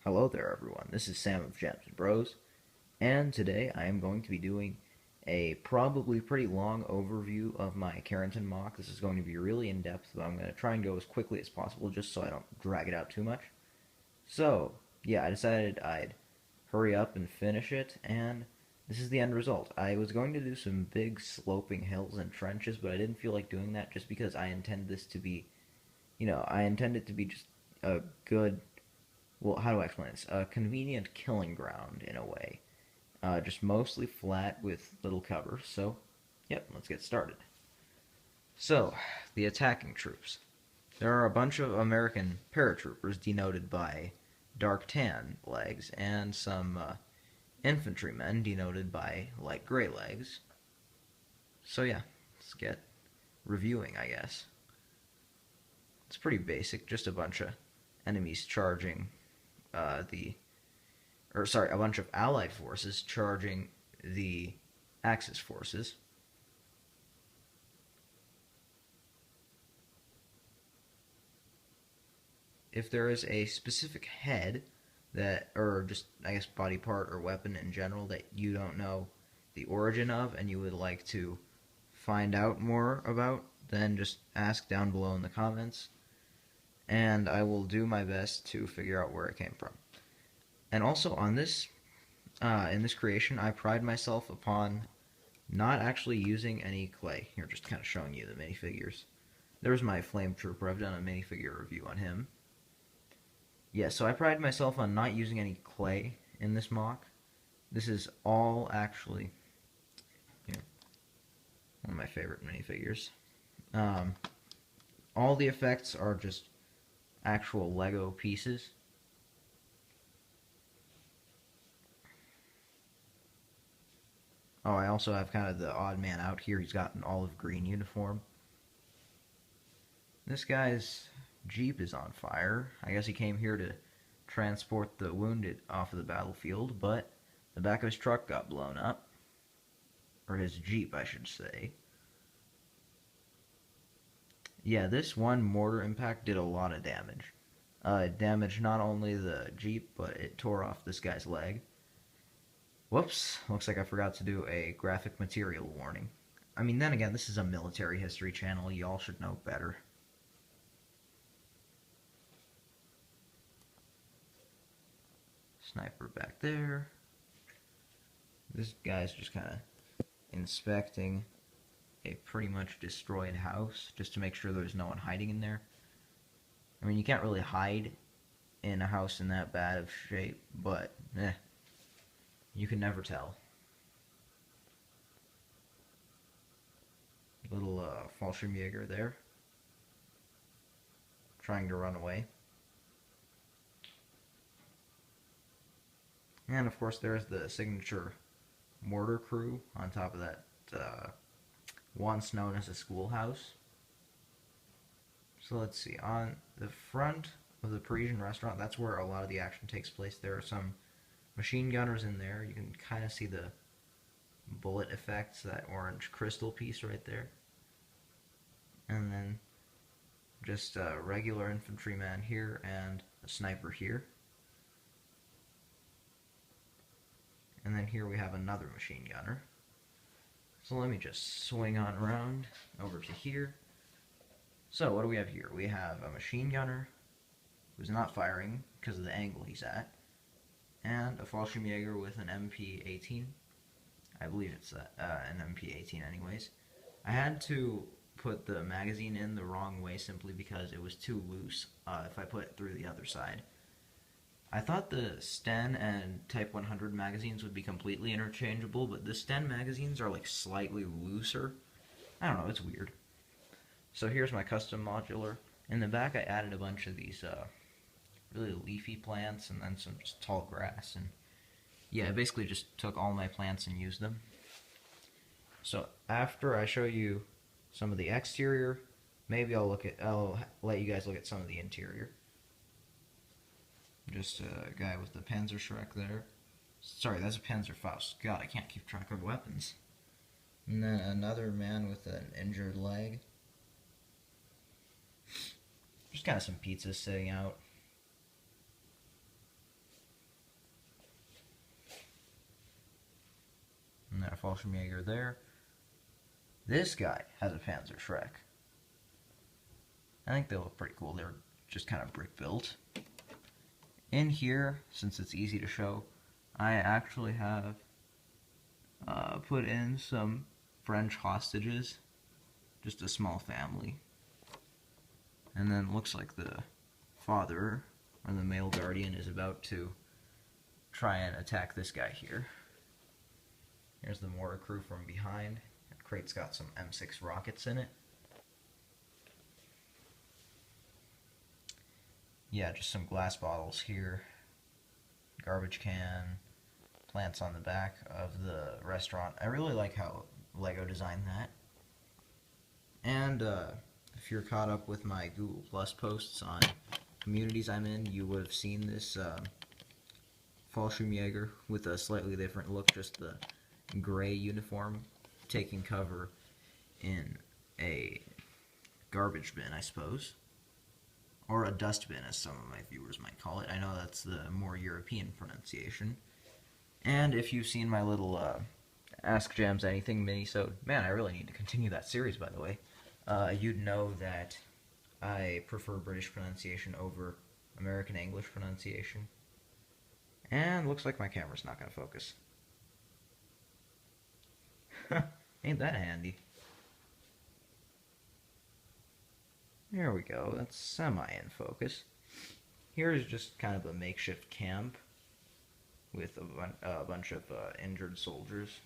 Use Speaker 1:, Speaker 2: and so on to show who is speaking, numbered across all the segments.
Speaker 1: Hello there everyone, this is Sam of Gems and Bros, and today I am going to be doing a probably pretty long overview of my Carentan MOC. This is going to be really in-depth, but I'm going to try and go as quickly as possible just so I don't drag it out too much. So, yeah, I decided I'd hurry up and finish it, and this is the end result. I was going to do some big sloping hills and trenches, but I didn't feel like doing that just because I intend this to be, I intend it to be just a good, well, how do I explain this? A convenient killing ground in a way. Just mostly flat with little cover. So, yep, let's get started. So, the attacking troops. There are a bunch of American paratroopers denoted by dark tan legs and some infantrymen denoted by light gray legs. So, yeah, let's get reviewing, I guess. It's pretty basic, just a bunch of enemies charging a bunch of Allied forces charging the Axis forces. If there is a specific head that, or just, I guess, body part or weapon in general that you don't know the origin of and you would like to find out more about, then just ask down below in the comments, and I will do my best to figure out where it came from. And also on this, in this creation, I pride myself upon not actually using any clay. Here, just kind of showing you the minifigures. There's my Flame Trooper. I've done a minifigure review on him. Yeah, so I pride myself on not using any clay in this MOC. This is all actually, one of my favorite minifigures. All the effects are just actual Lego pieces. Oh, I also have kind of the odd man out here. He's got an olive green uniform. This guy's Jeep is on fire. I guess he came here to transport the wounded off of the battlefield, but the back of his truck got blown up. Or his Jeep, I should say. Yeah, this one mortar impact did a lot of damage. It damaged not only the Jeep, but it tore off this guy's leg. Whoops, looks like I forgot to do a graphic material warning. I mean, then again, this is a military history channel. Y'all should know better. Sniper back there. This guy's just kind of inspecting a pretty much destroyed house just to make sure there's no one hiding in there. I mean, you can't really hide in a house in that bad of shape, but you can never tell. Little Fallschirmjäger there, trying to run away. And of course there's the signature mortar crew on top of that once known as a schoolhouse. So let's see, on the front of the Parisian restaurant, that's where a lot of the action takes place. There are some machine gunners in there. You can kind of see the bullet effects, that orange crystal piece right there. And then just a regular infantryman here and a sniper here. And then here we have another machine gunner. So let me just swing on around over to here. So what do we have here? We have a machine gunner who's not firing because of the angle he's at, and a Fallschirmjäger with an MP-18. I believe it's an MP-18 anyways. I had to put the magazine in the wrong way simply because it was too loose if I put it through the other side. I thought the Sten and Type 100 magazines would be completely interchangeable, but the Sten magazines are like slightly looser. I don't know, it's weird. So here's my custom modular. In the back I added a bunch of these really leafy plants and then some just tall grass, and yeah, I basically just took all my plants and used them. So after I show you some of the exterior, maybe I'll let you guys look at some of the interior. Just a guy with the Panzerschreck there. Sorry, that's a Panzerfaust. God, I can't keep track of weapons. And then another man with an injured leg. Just kind of some pizzas sitting out. Got a Fallschirmjäger there. This guy has a Panzer Schreck. I think they look pretty cool. They're just kind of brick built. In here, since it's easy to show, I actually have put in some French hostages, just a small family. And then looks like the father, or the male guardian, is about to try and attack this guy here. Here's the mortar crew from behind. The crate's got some M6 rockets in it. Yeah, just some glass bottles here. Garbage can. Plants on the back of the restaurant. I really like how LEGO designed that. And if you're caught up with my Google Plus posts on communities I'm in, you would have seen this Fallschirmjäger with a slightly different look, just the gray uniform, taking cover in a garbage bin, I suppose. Or a dustbin, as some of my viewers might call it. I know that's the more European pronunciation. And if you've seen my little Ask Jams Anything mini-sode, man, I really need to continue that series, by the way. You'd know that I prefer British pronunciation over American English pronunciation. And looks like my camera's not going to focus. Ain't that handy? There we go, that's semi-in focus. Here's just kind of a makeshift camp with a bunch of injured soldiers.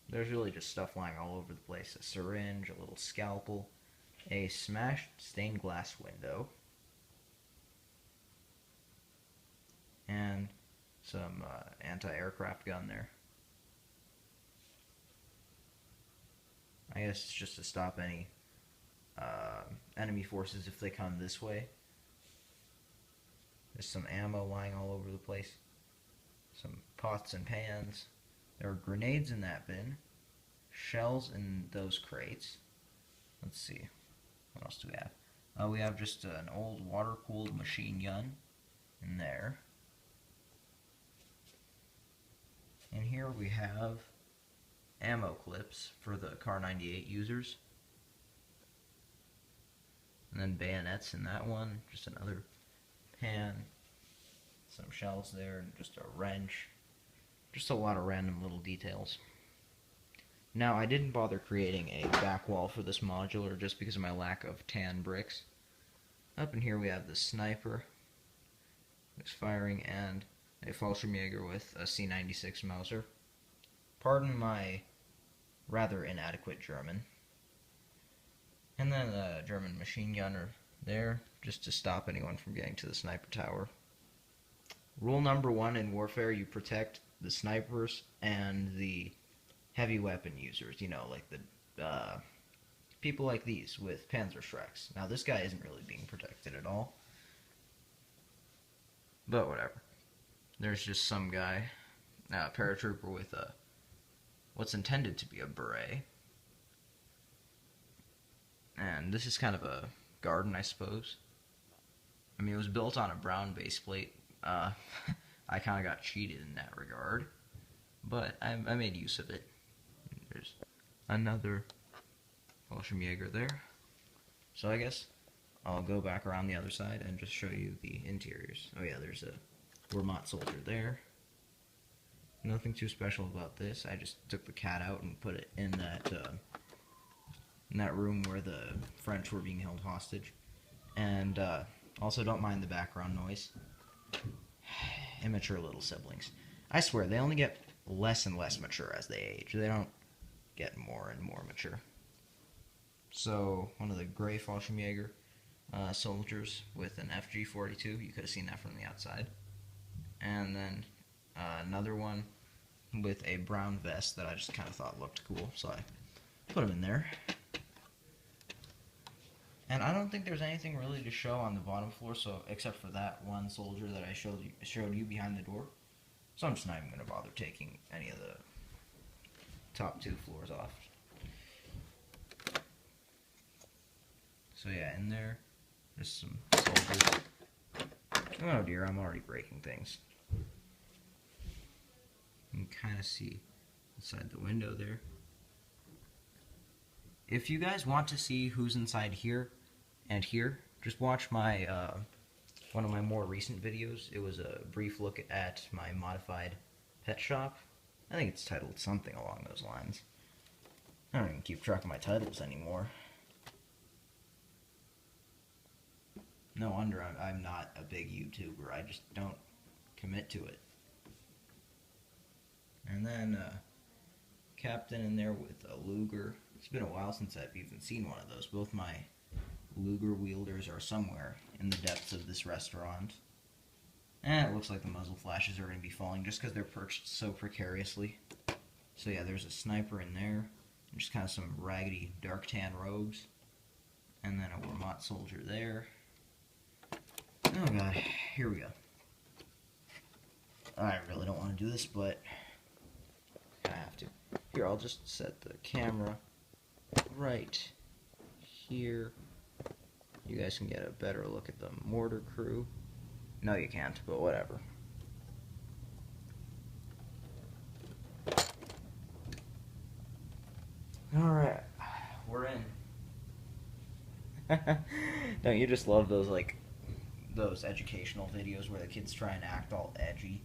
Speaker 1: There's really just stuff lying all over the place. A syringe, a little scalpel, a smashed stained glass window, and some anti-aircraft gun there. I guess it's just to stop any enemy forces if they come this way. There's some ammo lying all over the place. Some pots and pans. There are grenades in that bin. Shells in those crates. Let's see. What else do we have? We have just an old water-cooled machine gun in there. And here we have ammo clips for the Car 98 users. And then bayonets in that one. Just another pan. Some shells there, and just a wrench. Just a lot of random little details. Now, I didn't bother creating a back wall for this modular just because of my lack of tan bricks. Up in here we have the sniper who's firing, and a Fallschirmjäger with a C96 Mauser. Pardon my rather inadequate German. And then a German machine gunner there, just to stop anyone from getting to the sniper tower. Rule number 1 in warfare, you protect the snipers and the heavy weapon users, you know, like the people like these with Panzer Schrecks. Now this guy isn't really being protected at all, but whatever. There's just some guy, a paratrooper with a what's intended to be a beret, and this is kind of a garden, I suppose. I mean, it was built on a brown base plate. I kind of got cheated in that regard, but I made use of it. There's another Fallschirmjäger there. So I guess I'll go back around the other side and just show you the interiors. Oh yeah, there's a Wehrmacht soldier there. Nothing too special about this. I just took the cat out and put it in that room where the French were being held hostage. And also don't mind the background noise. Immature little siblings. I swear, they only get less and less mature as they age. They don't get more and more mature. So, one of the gray Fallschirmjäger soldiers with an FG-42. You could have seen that from the outside. And then another one with a brown vest that I just kind of thought looked cool, so I put him in there. And I don't think there's anything really to show on the bottom floor, so except for that one soldier that I showed you behind the door. So I'm just not even going to bother taking any of the top 2 floors off. So yeah, in there, just some soldiers. Oh dear, I'm already breaking things. You can kind of see inside the window there. If you guys want to see who's inside here and here, just watch my one of my more recent videos. It was a brief look at my modified pet shop. I think it's titled something along those lines. I don't even keep track of my titles anymore. No wonder I'm not a big YouTuber. I just don't commit to it. And then Captain in there with a Luger. It's been a while since I've even seen one of those. Both my Luger wielders are somewhere in the depths of this restaurant. And it looks like the muzzle flashes are going to be falling just because they're perched so precariously. So yeah, there's a sniper in there. And just kind of some raggedy dark tan robes. And then a Wehrmacht soldier there. Oh god, here we go. I really don't want to do this, but I have to. Here, I'll just set the camera right here. You guys can get a better look at the mortar crew. No, you can't, but whatever. Alright, we're in. Don't you just love those, like, those educational videos where the kids try and act all edgy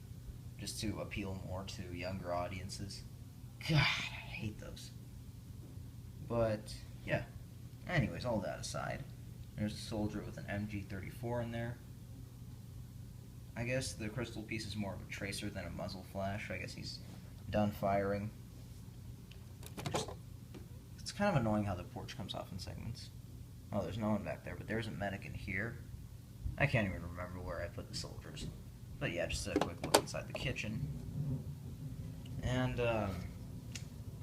Speaker 1: just to appeal more to younger audiences? God, I hate those. But, yeah. Anyways, all that aside, there's a soldier with an MG34 in there. I guess the crystal piece is more of a tracer than a muzzle flash. I guess he's done firing. It's kind of annoying how the porch comes off in segments. Oh, there's no one back there, but there's a medic in here. I can't even remember where I put the soldiers. But yeah, just a quick look inside the kitchen. And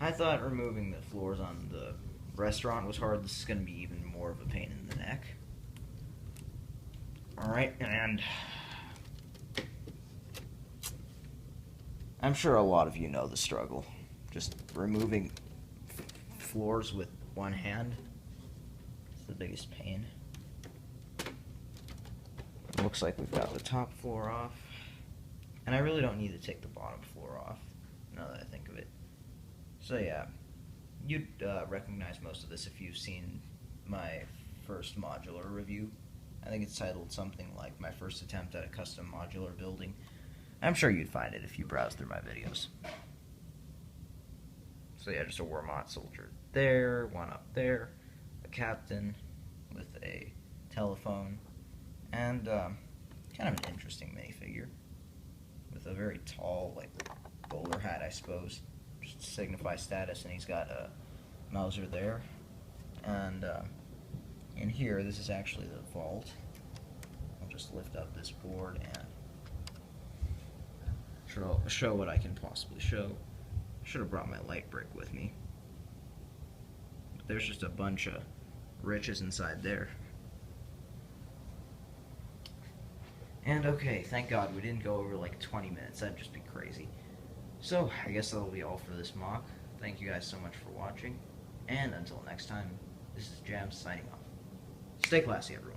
Speaker 1: I thought removing the floors on the restaurant was hard. This is going to be even more of a pain in the neck. Alright, and I'm sure a lot of you know the struggle. Just removing floors with one hand is the biggest pain. Looks like we've got the top floor off. And I really don't need to take the bottom floor off, now that I think of it. So yeah, you'd recognize most of this if you've seen my first modular review. I think it's titled something like My First Attempt at a Custom Modular Building. I'm sure you'd find it if you browse through my videos. So yeah, just a Wehrmacht soldier there, one up there, a captain with a telephone, and kind of an interesting minifigure with a very tall, like, bowler hat, I suppose, just to signify status, and he's got a Mauser there. And in here, this is actually the vault. I'll just lift up this board and show what I can possibly show. I should have brought my light brick with me. But there's just a bunch of riches inside there. And okay, thank God we didn't go over like 20 minutes. That'd just be crazy. So, I guess that'll be all for this mock. Thank you guys so much for watching. And until next time, this is Jam signing off. Stay classy, everyone.